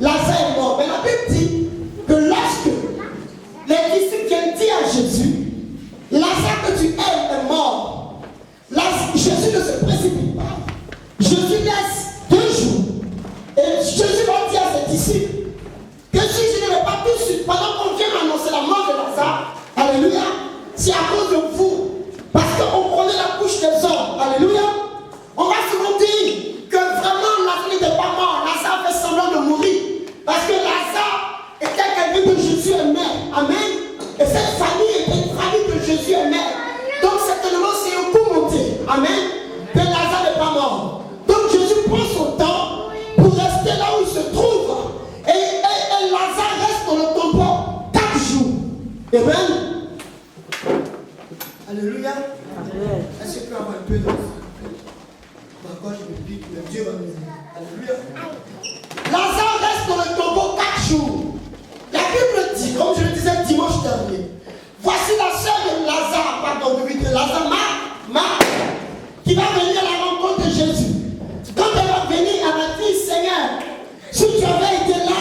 Lazare est mort. Mais la Bible dit que lorsque les disciples viennent dire à Jésus, Lazare que tu aimes est mort. Jésus ne se précipite pas. Jésus laisse 2 jours. Et Jésus va dire à ses disciples que si je ne vais pas tout de suite, pendant qu'on vient annoncer la mort de Lazare, alléluia, c'est à cause de vous. Parce qu'on connaît la couche des hommes, alléluia. On va souvent dire que vraiment Lazare n'était pas mort. Lazare fait semblant de mourir. Parce que Lazare était quelqu'un que Jésus aimait. Amen. Et cette famille était une famille que Jésus aimait. Donc certainement c'est un coup monté. Amen. Que Lazare n'est pas mort. Donc Jésus prend son temps pour rester là où il se trouve. Et Lazare reste dans le tombeau 4 jours. Amen. Alléluia. Est-ce que tu peux avoir un peu de... Encore je me dis que Dieu va nous aider. Alléluia. Lazare reste dans le tombeau 4 jours. La Bible dit, comme je le disais dimanche dernier, voici la sœur de Lazare, pardon, de Lazare, Marthe, qui va venir à la rencontre de Jésus. Quand elle va venir, elle va dire, Seigneur, si tu avais été là,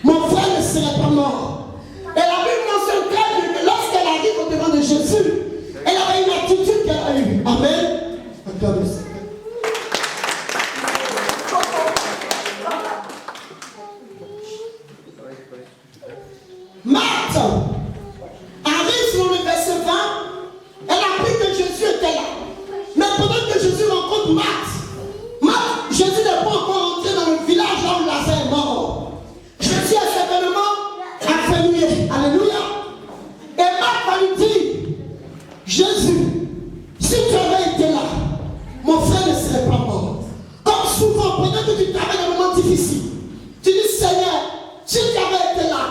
mon frère ne serait pas mort. Et la Bible mentionne clairement que lorsqu'elle arrive au devant de Jésus, elle avait une attitude qu'elle a eue. Amen. Encore le Seigneur. Marthe arrive sur le verset 20, elle a appris que Jésus était là. Mais pendant que Jésus rencontre Marthe, Jésus n'est pas encore entré dans le village là où Lazare est mort. Jésus est certainement affamé. Alléluia. Et Marthe va lui dire, Jésus, si tu avais été là, mon frère ne serait pas mort. Comme souvent, pendant que tu travailles dans un moment difficile, tu dis, Seigneur, si tu avais été là,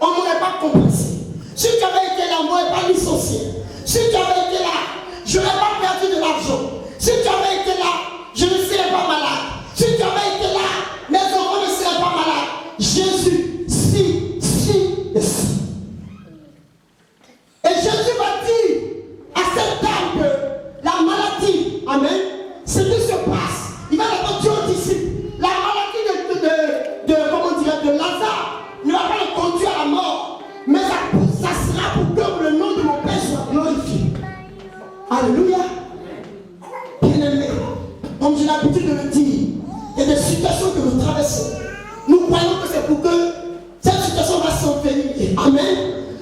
on n'aurait pas compensé. Si tu avais été là, on n'aurait pas licencié. Si tu avais été là, je n'aurais pas perdu de l'argent. Si tu avais été là, je ne serais pas malade. Si tu avais été là, mes enfants ne seraient pas malades. Jésus, si. Et Jésus va dire à cette dame que la maladie, amen, ce qui se passe, il va d'abord dire aux disciples, la maladie de Lazare ne va pas le conduire à la mort, mais ça sera pour que le nom de mon Père soit glorifié. Alléluia. Bien-aimés, comme j'ai l'habitude de le dire, il y a des situations que nous traversons. Nous croyons que c'est pour que cette situation va s'envenimer. Amen.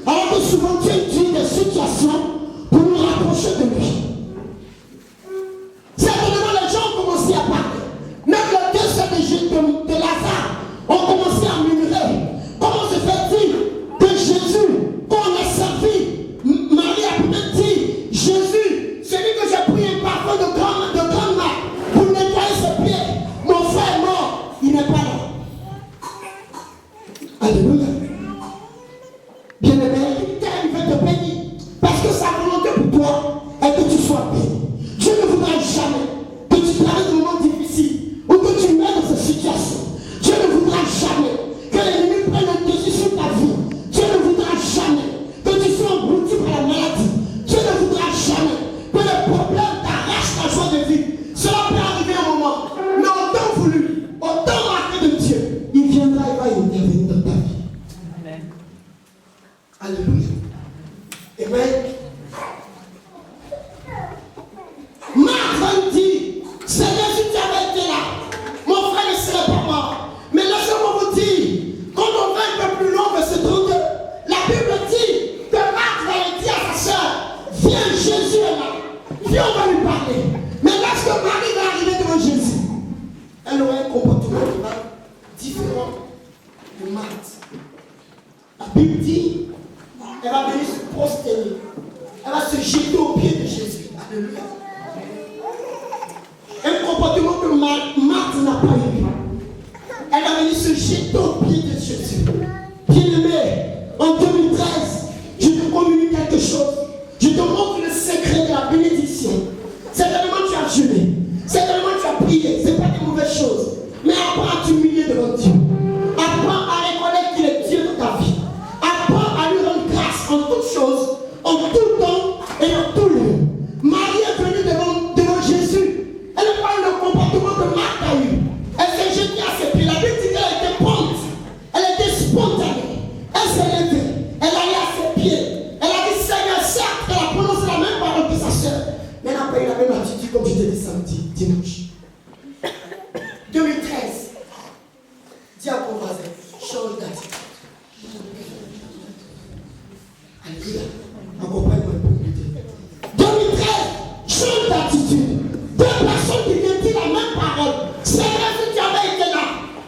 Alors que souvent Dieu utilise des situations pour nous rapprocher de lui. Certainement les gens ont commencé à parler. Même les 2 sœurs de Lazare ont commencé à murmurer. Comment se fait-il que Jésus, quand on a servi, Marie a peut-être dit, Jésus, celui que j'ai pris un parfum de grande marque pour nettoyer ses pieds, mon frère est mort, il n'est pas là. Alléluia. Bien-aimé, il veut te bénir. Parce que sa volonté pour toi est que tu sois béni. Dieu ne voudra jamais que tu traverses des moments difficiles ou que tu mets dans cette situation. Dieu ne voudra jamais que l'ennemi prenne le dessus sur ta vie. Dieu ne voudra jamais que tu sois englouti par la maladie. Dieu ne voudra jamais que le problème t'arrache ta joie de vie. Cela peut arriver un moment. Mais autant voulu, autant marqué de Dieu, il viendra et va intervenir dans ta vie. Amen. Alléluia. Amen. Marc va nous dire, Seigneur, si tu avais été là, mon frère ne serait pas mort. Mais laissez-moi vous dire, quand on va un peu plus loin, verset 32, la Bible dit que Marc va dire à sa soeur, viens, Jésus est là. Viens, on va lui parler. Mais lorsque Marie va arriver devant Jésus, elle aura un comportement différent de Marthe. La Bible dit, elle va venir se prosterner. Elle va se jeter aux pieds de Jésus. Alléluia. Un comportement que Marthe n'a pas eu. Elle va venir se jeter aux pieds de Jésus. Bien-aimé, en 2013, je te communique quelque chose. Je te montre le secret de la bénédiction. Certainement tu as jeûné. Certainement tu as prié. Ce n'est pas des mauvaises choses. Mais apprends à t'humilier devant Dieu. Apprends à reconnaître qu'il est Dieu dans ta vie. Apprends à lui rendre grâce en toutes choses, en tout temps et en tout lieu. Marie est venue devant Jésus. Elle n'a pas eu le comportement que Marthe a eu. Elle dimanche. 2013. Dis à ton voisin, change d'attitude. Alléluia. Accompagne-moi pour m'aider. 2013, change d'attitude. Deux personnes qui viennent dire la même parole. C'est vrai que tu avais été là.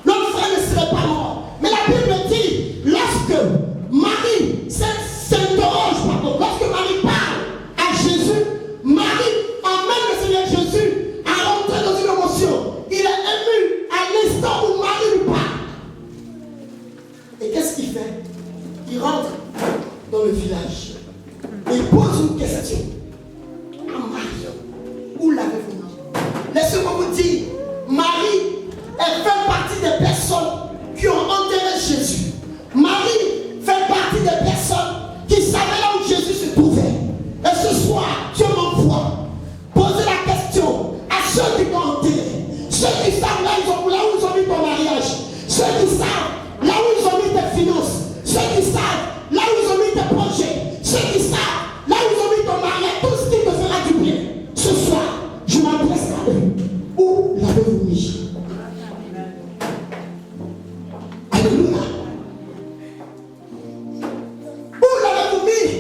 Notre frère ne serait pas mort. Mais la Bible dit, lorsque Marie s'interroge, lorsque Marie parle à Jésus, Marie emmène le Seigneur Jésus à rentrer dans une émotion. Il est ému à l'instant où Marie lui parle. Et qu'est-ce qu'il fait? Il rentre dans le village et il pose une question à Marie. Où l'avez-vous mis? Laissez-moi vous dire, Marie, elle fait partie des personnes qui ont enterré Jésus. Marie fait partie des personnes qui savaient là où Jésus se trouvait. Et ce soir, Dieu m'envoie poser la question à ceux qui t'ont enterré, ceux qui savent là où ils ont mis ton mariage, ceux qui savent là où ils ont mis tes finances, ceux qui savent là où ils ont mis tes projets, ceux qui savent là où ils ont mis ton mariage, tout ce qui te fera du bien. Ce soir, je m'adresse à eux. Où l'avez-vous mis? Alléluia. Où l'avez-vous mis?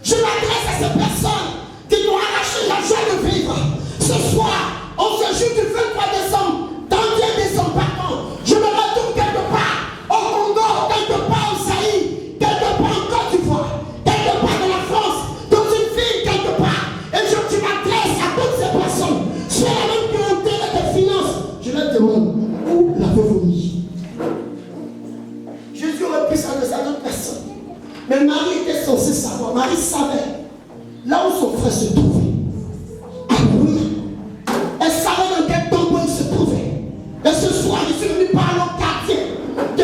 Je m'adresse à ces personnes qui t'ont arraché la joie de vivre. Ce soir, on se joue du 23 décembre, 31 décembre, pardon. Je me retourne quelque part au Congo, quelque part au Saïd, quelque part en Côte d'Ivoire, quelque part dans la France, dans une ville quelque part. Et tu m'adresses à toutes ces personnes. Si elle a même qui ont enterré tes finances, je leur demande, où l'avez-vous mis? Jésus aurait pu s'adresser à d'autres personnes. Mais Marie était censée savoir. Marie savait là où son frère se trouvait. Alléluia. Elle savait dans quel tombeau il se trouvait. Et ce soir, je suis venu parler au quartier de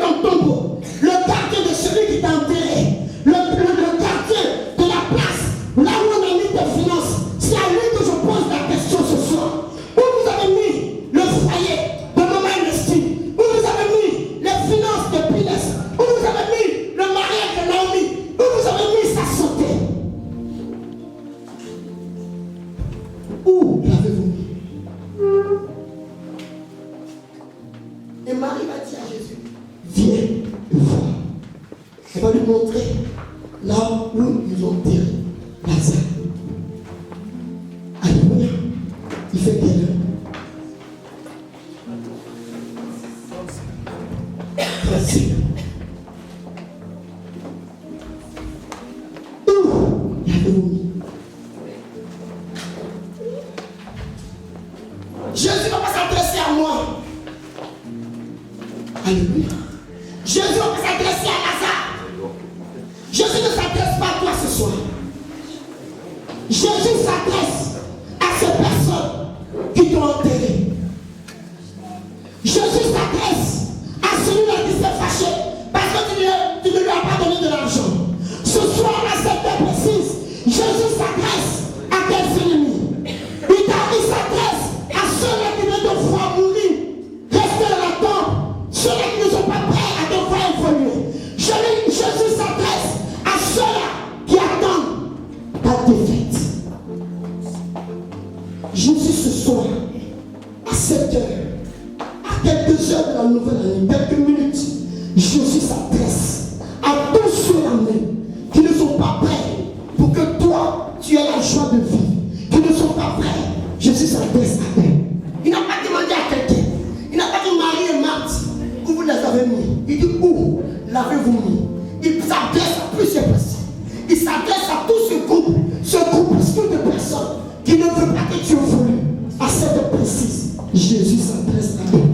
ton tombeau. Le quartier de celui qui t'a enterré. Le quartier de la place. Là où on a mis tes finances. C'est à lui que je pose la question ce soir. Où vous avez mis le foyer de Maman Ernestine? Où vous avez mis les finances de Pines? Où vous avez mis le mariage de Naomi? Où vous avez mis sa santé? Où l'avez-vous mis? Et Marie va dire à Jésus, viens voir. Elle va lui montrer là où ils ont enterré Lazare. Alléluia. Il fait quelle heure? 35. Où l'avez-vous mis? Jésus ne va pas s'adresser à moi. Alléluia. Jésus ne va pas s'adresser à Lazare. Jésus ne s'adresse pas à toi ce soir. Jésus s'adresse à ces personnes qui t'ont enterré. Jésus s'adresse à celui-là qui s'est fâché parce que tu ne lui as pas donné de l'argent. Ce soir, à cette heure précise, Jésus s'adresse à tes ennemis. Il s'adresse à ceux-là qui viennent te voir mourir, rester dans la tombe, ceux-là qui ne sont pas prêts à te voir évoluer. Jésus s'adresse à ceux-là qui attendent ta défaite. Jésus ce soir, à 7 heures, à quelques heures de la nouvelle année, quelques minutes, Jésus s'adresse à tous ceux-là même qui ne sont pas prêts pour que toi, tu aies la joie de vivre, qui ne sont pas prêts. Jésus s'adresse à eux. Il n'a pas demandé à quelqu'un. Il n'a pas dit Marie et Marthe, où vous les avez mis. Il dit où l'avez-vous mis. Il s'adresse à plusieurs personnes. Il s'adresse à tout ce groupe de personnes qui ne veut pas que tu évolues. À cette précise, Jésus s'adresse à eux.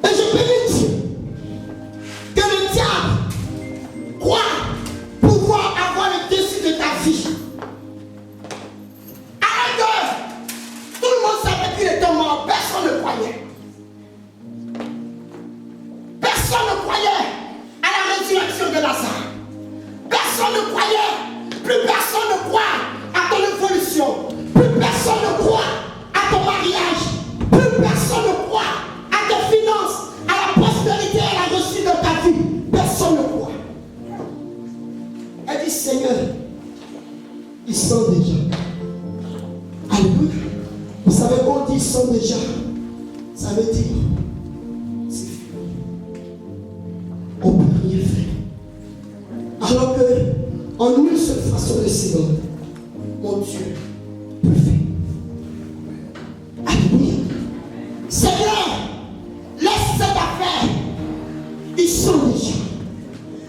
Et je peux lui dire que le diable croit pouvoir avoir le dessus de ta vie. Tout le monde savait qu'il était mort, personne ne croyait. Personne ne croyait à la résurrection de Lazare. Personne ne croyait, plus personne ne croit à ton évolution. Plus personne ne croit à ton mariage. Plus personne ne croit à tes finances, à la prospérité, à la réussite de ta vie. Personne ne croit. Elle dit, Seigneur, ils sont déjà. ils sont déjà, ça veut dire, c'est fini. On ne peut rien faire. Alors que, en une seule façon de seconde, mon Dieu peut faire. Alléluia. Seigneur, laisse cette affaire. Ils sont déjà.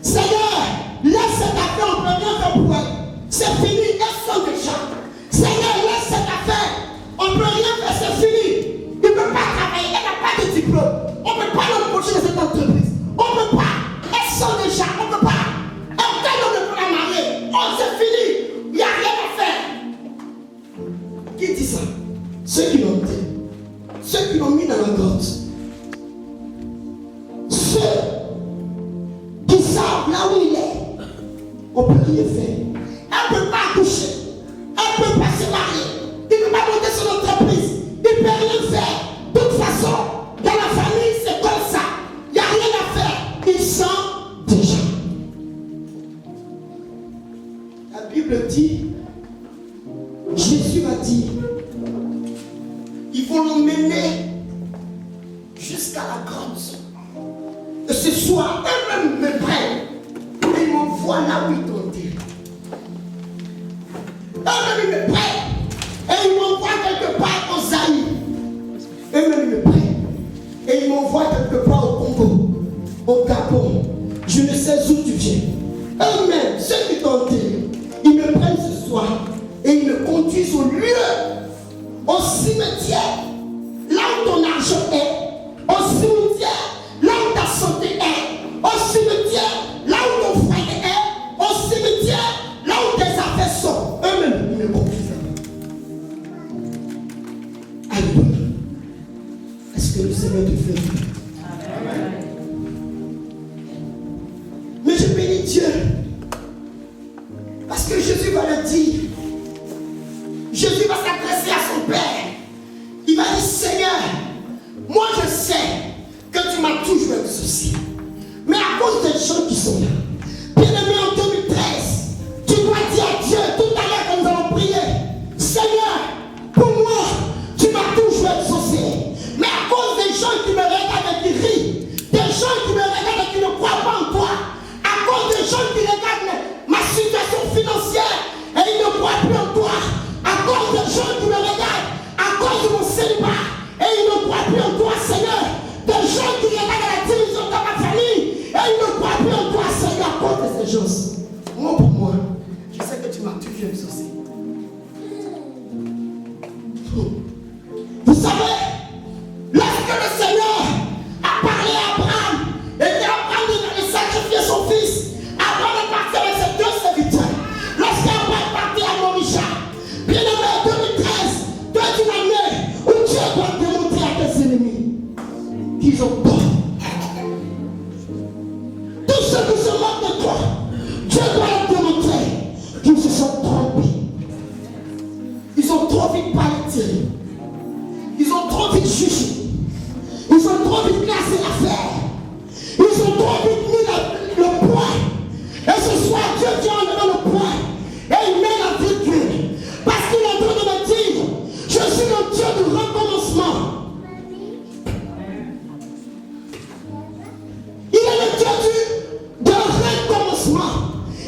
Seigneur, laisse cette affaire, on ne peut rien faire pour elle. C'est fini, elles sont déjà. Seigneur, laisse cette affaire. On ne peut rien faire, c'est fini. Il ne peut pas travailler, elle n'a pas de diplôme. On ne peut pas l'embaucher dans cette entreprise. On ne peut pas. Elles sont déjà, on ne peut pas. Aucun homme ne peut la marier. Oh, c'est fini. Il n'y a rien à faire. Qui dit ça? Ceux qui l'ont dit. Ceux qui l'ont mis dans la grotte. Ceux qui savent là où il est. On ne peut rien faire. Elle ne peut pas accoucher. Elle ne peut pas se marier. Il ne peut pas monter son entreprise. Il ne peut rien faire. De toute façon, dans la famille, c'est comme ça. Il n'y a rien à faire. Ils sont déjà. La Bible dit, Jésus a dit, ils vont l'emmener jusqu'à la grotte. Et ce soir, eux-mêmes me prennent. Et ils m'envoient là où ils t'ont dit. Eux-mêmes ils me prennent. Et ils m'envoient quelque part au Zaïre. Eux-mêmes ils me prennent. Et ils m'envoient quelque part au Congo, au Gabon. Je ne sais où tu viens. Eux-mêmes, ceux qui t'ont dit, ils me prennent ce soir. Et ils me conduisent au lieu, au cimetière, là où ton argent est, au cimetière, là où ta santé est, au cimetière, là où ton foyer est, au cimetière, là où tes affaires sont. Eux-mêmes, ils me conduisent. Alléluia. Est-ce que le Seigneur te fait vivre? Mais je bénis Dieu. Parce que Jésus va le dire. Jésus va s'adresser à son Père. Il va dire, Seigneur, moi je sais que tu m'as toujours exaucé. Mais à cause des gens qui sont là, bien-aimé en 2013, tu dois dire à Dieu, tout à l'heure quand nous allons prier, Seigneur, pour moi, tu m'as toujours exaucé. Mais à cause des gens qui me regardent et qui rient, des gens qui me regardent et qui ne croient pas en toi, à cause des gens qui regardent ma situation financière et ils ne croient plus en toi, à cause des gens qui me regardent, à cause de mon célibat, et ils ne croient plus en toi, Seigneur. Des gens qui regardent à la télévision dans ma famille, et ils ne croient plus en toi, Seigneur, à cause de ces gens. Moi, pour moi, je sais que tu m'as toujours exaucé. Vous savez, lorsque le Seigneur a parlé à Abraham, et qu'Abraham allait sacrifier son fils, Abraham est parti avec ses deux serviteurs. Lorsqu'Abraham est parti à Morisha, bien aimé, en 2013, toi tu l'as né, où Dieu doit démontrer à tes ennemis qu'ils ont peur. Tous ceux qui se moquent de toi, Dieu doit leur démontrer qu'ils se sont trompés. Ils ont trop vite parlé. Ils ont trop vite jugé. Ils ont trop vite classé l'affaire. Ils ont trop vite mis le poids. Et ce soir, Dieu vient enlever le poids. Et il met la virgule. Parce qu'il est en train de me dire, je suis le Dieu du recommencement. Il est le Dieu de recommencement.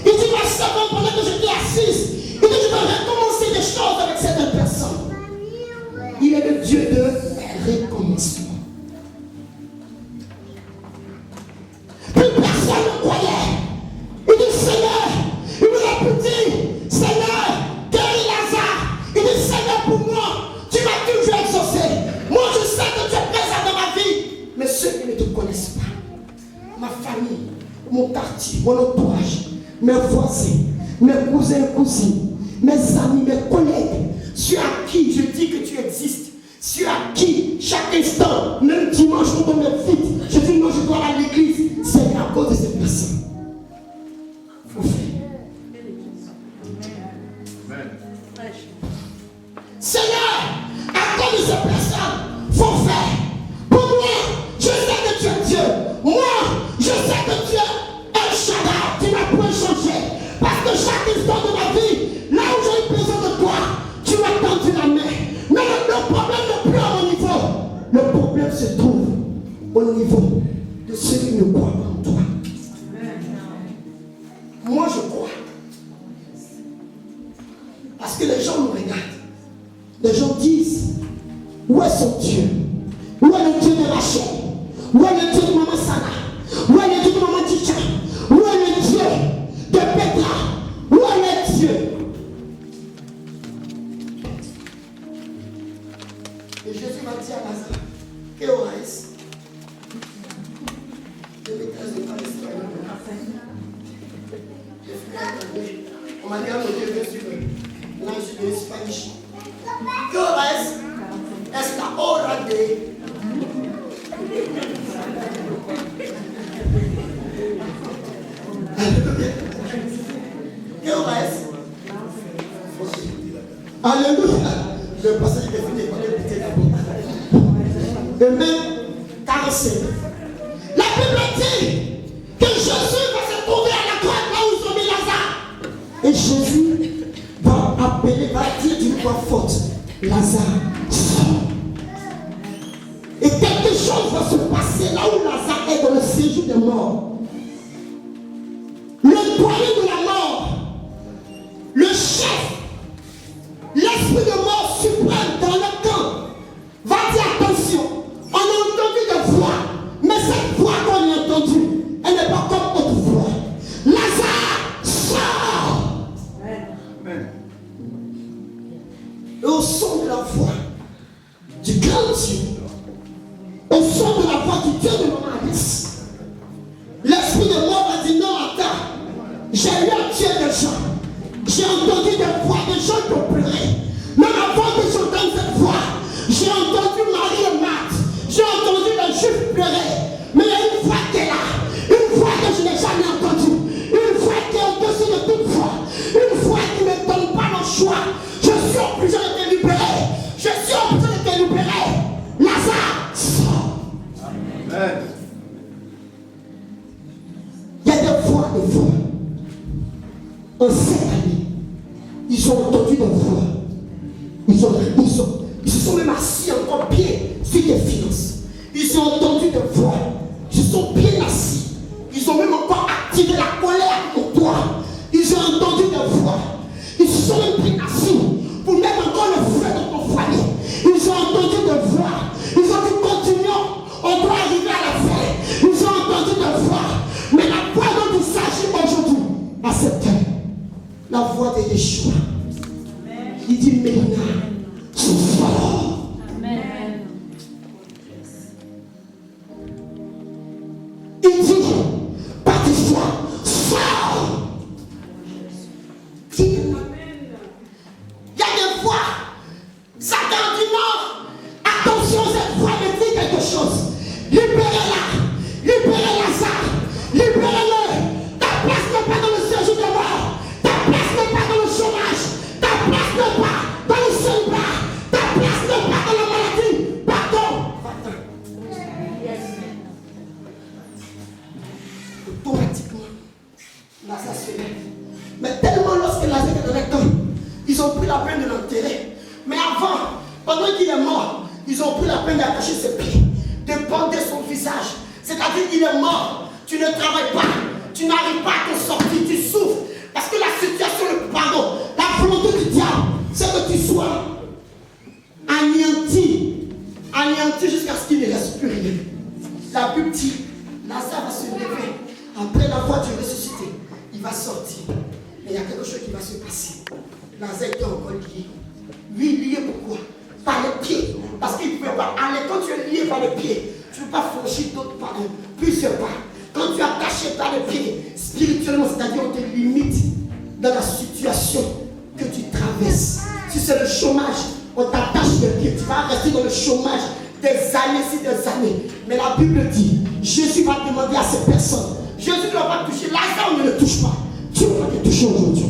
Il dit, ma servante, pendant que j'étais assise, il dit, je vais recommencer des choses avec cette personne. Il est le Dieu de recommencement. Plus personne ne croyait. Il dit, Seigneur, il nous a pu dire, Seigneur, guéris Lazare. Il dit, Seigneur, pour moi, tu m'as toujours exaucé. Moi, je sais que tu es présent dans ma vie. Mais ceux qui ne te connaissent pas, ma famille, mon quartier, mon entourage, mes voisins, mes cousins et cousines, mes amis, mes collègues, ceux à qui je dis que tu existes, ceux à qui, chaque instant, même dimanche, quand on me vite, je dis non, je dois aller à l'église, c'est à cause de ces personnes. Faut faire. Seigneur, à cause de ces personnes, faut faire. Pour moi, je sais que tu es Dieu. Moi, je sais que tu es El Shaddai. Tu n'as point changé. Parce que chaque instant de ma vie, là où j'ai eu besoin de toi, tu m'as tendu la main. Mais le problème n'est plus Parce que les gens nous regardent. Les gens disent, où est son Dieu? Où est le Dieu de Rachel? Où est le Dieu de Maman Sana? Où est le Dieu de Maman Ticha? Où est le Dieu de Petra? Où est le Dieu? Et Jésus va dire à Lazare, que orais? On m'a dit à nos Dieu, bien sûr. Là, je suis venu Spanish. Que orais? Esta hora de. Que orais? Alléluia. Le passage est fini par le petit d'abord. Et même 45. La Bible dit que Jésus va se trouver à la croix là où ils ont mis Lazare. Et Jésus va appeler, va dire d'une voix forte, Lazare, sors. Et quelque chose va se passer là où Lazare est dans le séjour des morts. Le doyen de la mort, le chef, l'esprit de mort suprême dans le camp, va dire attention, on a entendu des voix, mais cette voix qu'on a entendue, elle n'est pas comme autre voix. Lazare, sors! Amen. Et au son de la voix du grand Dieu, au son de la voix du Dieu de Maman Alice, l'esprit de mort va dire non, attends, j'ai eu à tuer des gens, j'ai entendu des voix de gens qui ont pleuré, mais avant que j'entende cette voix, j'ai entendu Marie et Marthe, j'ai entendu les Juifs pleurer, mais il y a une voix qui est là, une voix que je n'ai jamais entendue, une voix qui est au-dessus de toute voix, une voix qui ne me donne pas le choix. Je suis obligé de te libérer, je suis obligé de te libérer. Lazare, sors. Amen. Il y a des voix. En cette année, ils ont entendu des voix. Ils se sont même assis encore bien sur des finances. Ils ont entendu des voix. Ils se sont bien assis. Ils ont même encore activé la colère pour toi. Ils ont entendu des voix. Ils se sont même bien assis pour mettre encore le feu dans ton foyer. Ils ont entendu des voix. Ils ont dit continuons, on doit arriver à la fin. Ils ont entendu des voix. Mais la voix dont il s'agit aujourd'hui, à cette heure, la voix de Yeshua. Il dit Mélina, sors. Amen. Il dit, par tes foi, sors. Il y a des voix. Satan dit non. Attention, cette voix me dit quelque chose. Libérez-la. Libérez Lazare. Libérez-le. Ta place n'est pas dans le séjour de mort. Ta place n'est pas dans le chômage. Ta place n'est pas dans le célibat. Ta place n'est pas dans la maladie. Pardon. Automatiquement, Lazare se lève. Mais tellement lorsque Lazare était dans le camp, ils ont pris la peine de l'enterrer. Mais avant, pendant qu'il est mort, ils ont pris la peine d'attacher ses pieds, de bander son visage. C'est-à-dire qu'il est mort. Tu ne travailles pas. Tu n'arrives pas à t'en sortir. Tu souffres. Parce que la situation, la volonté du diable, c'est que tu sois anéanti. Anéanti jusqu'à ce qu'il ne reste plus rien. La Bible dit, Lazare va se lever. Après la voix du ressuscité, il va sortir. Mais il y a quelque chose qui va se passer. Lazare était encore lié. Lui, lié pourquoi? Par les pieds. Parce qu'il ne pouvait pas aller. Quand tu es lié par les pieds, tu ne peux pas franchir d'autres pas, plusieurs pas. Quand tu es attaché par les pieds, spirituellement, c'est-à-dire on te limite dans la situation que tu traverses. Si c'est le chômage, on t'attache les pieds. Tu vas rester dans le chômage des années, si des années. Mais la Bible dit, Jésus va demander à ces personnes. Jésus ne va pas toucher. Lazare, on ne le touche pas. Dieu va te toucher aujourd'hui.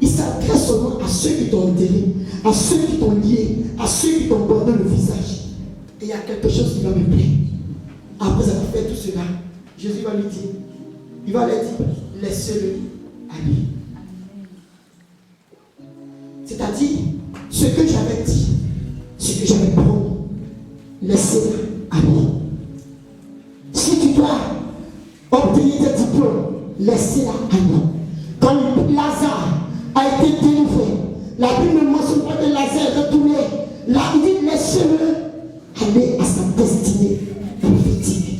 Il s'adresse seulement à ceux qui t'ont enterré, à ceux qui t'ont lié, à ceux qui t'ont bordé le visage. Et il y a quelque chose qui va me plaire. Après avoir fait tout cela, Jésus va lui dire, il va leur dire, laissez-le aller. C'est-à-dire, ce que j'avais dit, ce que j'avais promis, laissez-le aller. Si tu dois obtenir tes diplômes, laissez-la aller. Quand Lazare a été délivré La Bible ne mentionne pas que Lazare est retourné. Là, il dit laissez-le aller à sa destinée prophétique.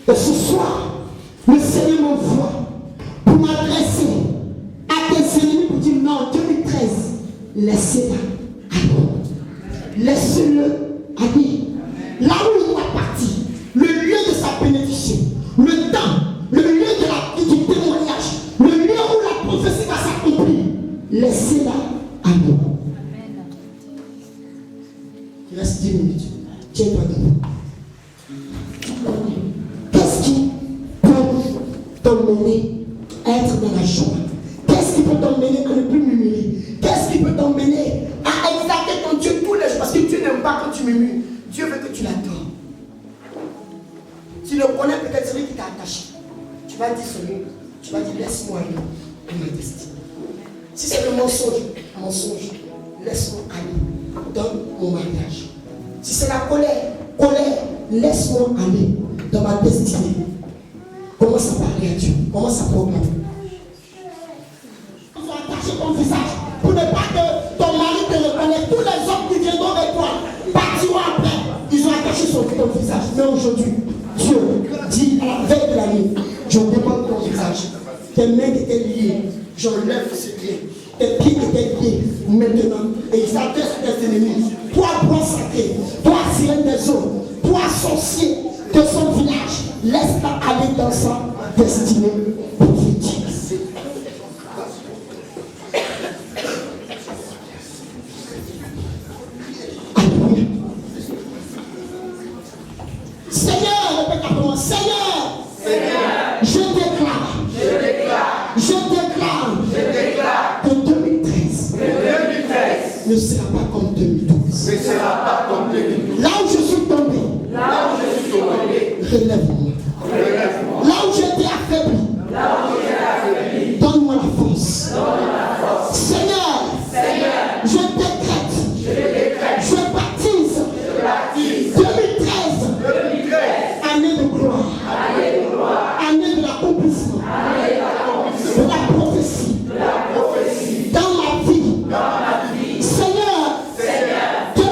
Et ce soir, le Seigneur m'envoie pour m'adresser à tes ennemis pour dire non, 2013, laissez-la aller. Laissez-le aller. Là où il doit partir, le lieu de sa bénédiction, le temps, le lieu du témoignage, le lieu où la prophétie va s'accomplir, laissez-la aller. Il reste 10 minutes. Tiens-toi debout. Qu'est-ce qui peut t'emmener à être dans la joie? Qu'est-ce qui peut t'emmener à ne plus murmurer? Qu'est-ce qui peut t'emmener à exalter ton Dieu tous les jours? Parce que Dieu n'aime pas quand tu murmures. Dieu veut que tu l'adores. Tu le connais peut-être, celui qui t'a attaché. Tu vas dire celui, tu vas dire laisse-moi aller à ma destinée. Si c'est le mensonge, laisse-moi aller dans mon mariage. Si c'est la colère, laisse-moi aller dans ma destinée. Commence à parler à Dieu, commence à proclamer. Ils ont attaché ton visage pour ne pas que ton mari te reconnaisse. Tous les hommes qui viendront avec toi partiront après. Ils ont attaché ton visage. Mais aujourd'hui, Dieu dit à la veille de la nuit, je demande ton visage. Tes mains étaient liées, j'enlève ces liens. Tes pieds étaient liés maintenant. Et ils s'adressent à tes ennemis. Toi, bois sacré, toi, sirène des eaux, toi, sorcier de son village, laisse-la aller dans sa destinée prophétique. Alléluia. Seigneur, répète après moi, Seigneur, je déclare que 2013 ne sera pas comme 2012. Là où je suis tombé, relève-moi. Là où j'étais affaibli, donne-moi la force. Seigneur, je décrète, je baptise 2013, année de gloire, année de l'accomplissement, de la prophétie, dans ma vie. Seigneur, 2013,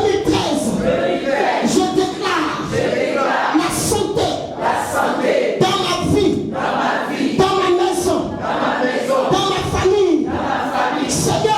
je déclare la santé dans ma vie, dans ma maison, dans ma famille. Seigneur,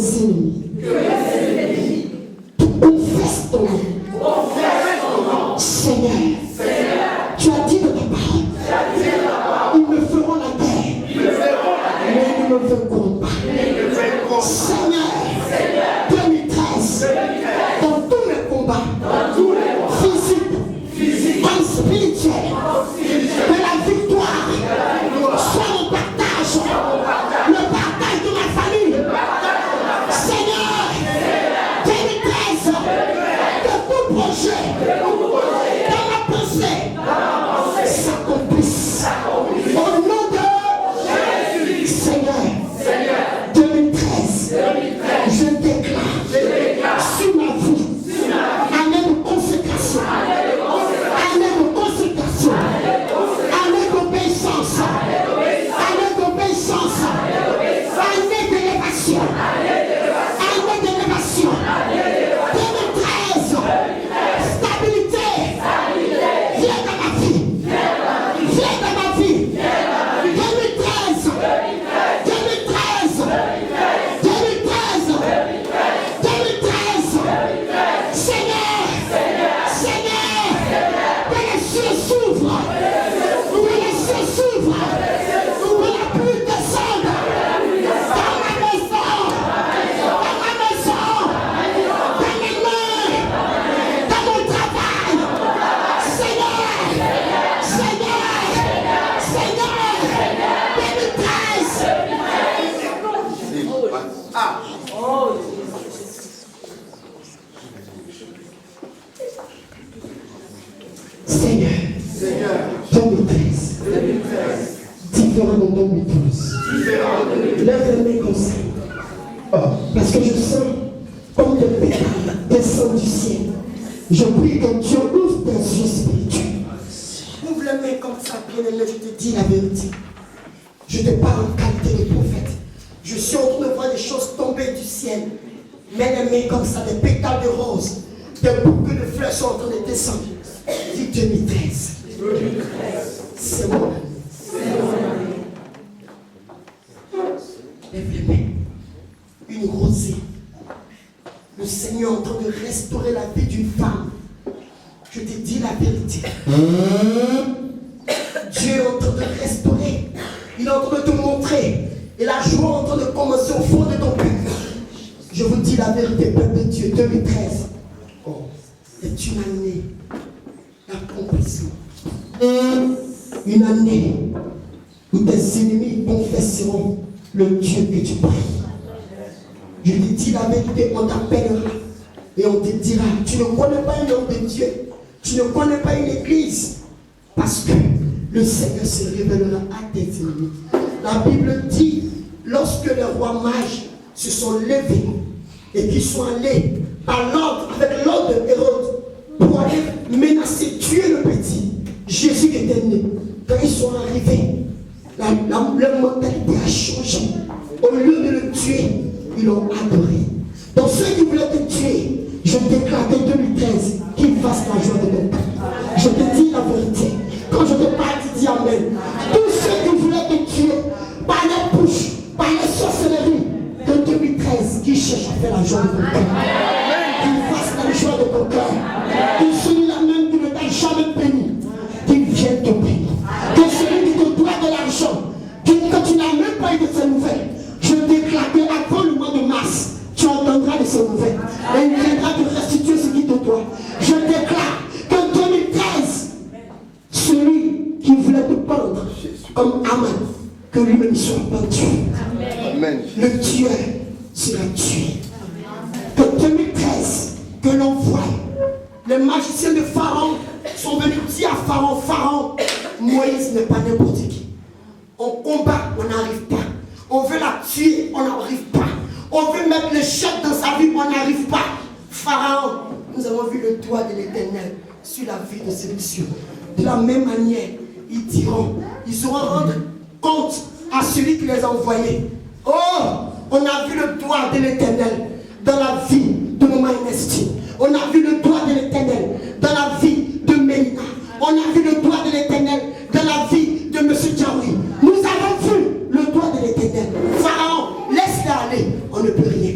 mes ennemis confessent ton nom. Seigneur, tu as dit de ta parole, ils me feront la guerre, mais ils ne me vaincront pas. Seigneur, 2013, dans tous mes combats, physiques, comme spirituels, que la victoire soit mon partage, le partage de ma famille. Seigneur, 2013, que tout projet dans ma pensée s'accomplisse. Au nom de Jésus, Seigneur, 2013, je déclare sur ma vie, année de consécration, année d'obéissance, année d'élévation, 2013, stabilité, viens dans ma vie, 2013, Seigneur, que les cieux s'ouvrent, que la pluie descende dans ma maison, dans mes mains, dans mon travail. Seigneur, 2013. Seigneur, 2013. Différent de 2012. Lève les mains comme ça. Parce que je sens comme le pétale descend du ciel. Je prie que Dieu ouvre tes yeux spirituels. Ouvre les mains comme ça, bien-aimé, je te dis la vérité. Je te parle en qualité de prophète. Je suis en train de voir des choses tomber du ciel. Mets les mains comme ça, des pétales de rose, des bouquets de fleurs sont en train de descendre. Dis 2013. C'est mon année. Lève les mains. Une rosée. Le Seigneur est en train de restaurer la vie d'une femme. Je te dis la vérité. Dieu est en train de restaurer. Il est en train de te montrer. Et la joie est en train de commencer au fond de ton cœur. Je vous dis la vérité, peuple de Dieu, 2013 est une année d'accomplissement. Une année où tes ennemis confesseront le Dieu que tu pries. Je te dis la vérité, on t'appellera et on te dira, tu ne connais pas un homme de Dieu, tu ne connais pas une église, parce que le Seigneur se révélera à tes ennemis. La Bible dit, lorsque les rois mages se sont levés et qu'ils sont allés à l'ordre, avec l'ordre de Hérode, pour aller menacer, tuer le petit Jésus qui était né. Quand ils sont arrivés, leur mentalité a changé. Au lieu de le tuer, ils l'ont adoré. Donc ceux qui voulaient te tuer, je déclare que 2013, qu'ils fassent la joie de ton cœur. Je te dis la vérité. Quand je te parle, tu dis Amen. Tous ceux qui voulaient te tuer, par les bouches, par les sorcelleries, que 2013, qui cherchent à faire la joie de ton cœur. Qu'ils fassent la joie de ton cœur. Que celui-là même qui ne t'a jamais béni, qu'il vienne te bénir. Que celui qui te doit de l'argent, que tu n'as même pas eu de ses nouvelles, je déclare qu'avant le mois de mars, tu entendras de ses nouvelles. Et il viendra te restituer ce qui te doit. Je déclare que 2013, celui qui voulait te pendre comme Aman, que lui-même soit pendu. Amen. Le tueur sera tué. Que 2013, que l'on voit, les magiciens de Pharaon sont venus dire à Pharaon, Pharaon, Moïse n'est pas n'importe qui. On combat, on n'arrive pas. On veut la tuer, on n'arrive pas. On veut mettre l'échec dans sa vie, on n'arrive pas. Pharaon, nous avons vu le doigt de l'Éternel sur la vie de ces messieurs. De la même manière, ils diront, ils sauront rendre compte à celui qui les a envoyés. Oh, on a vu le doigt de l'Éternel dans la vie de Maman Ernestine. On a vu le doigt de l'Éternel dans la vie de Mélina. On a vu le doigt de l'Éternel dans la vie de M. Djaoui. Nous avons vu le doigt de l'Éternel. Pharaon, laisse-les aller. On ne peut rien.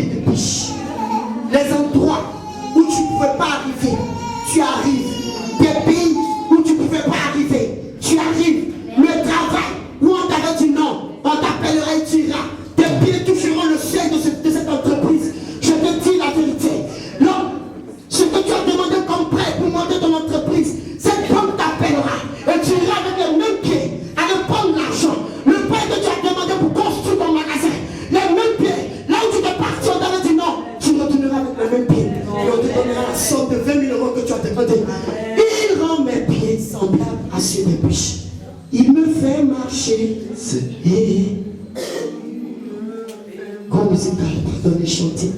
de biche. Les endroits où tu ne pouvais pas arriver, tu arrives. Des pays où tu ne pouvais pas arriver, tu arrives. Le travail où on t'avait dit non, on t'appellera et tu iras. Tes pieds toucheront le ciel de cette entreprise. Je te dis la vérité. Non, ce que tu as demandé comme prêt pour monter ton entreprise, cette banque t'appellera et tu iras avec les mêmes pieds à aller prendre l'argent. Le prêt que tu as demandé pour construire ton magasin, les mêmes pieds. Là où tu t'es parti, on t'avait dit non, tu retourneras avec les mêmes pieds. Et on te donnera la somme de 20 000 euros que tu as demandé. Il rend mes pieds semblables à ceux des biches. Il me fait marcher. Et comme musical, pardonnez, chanter.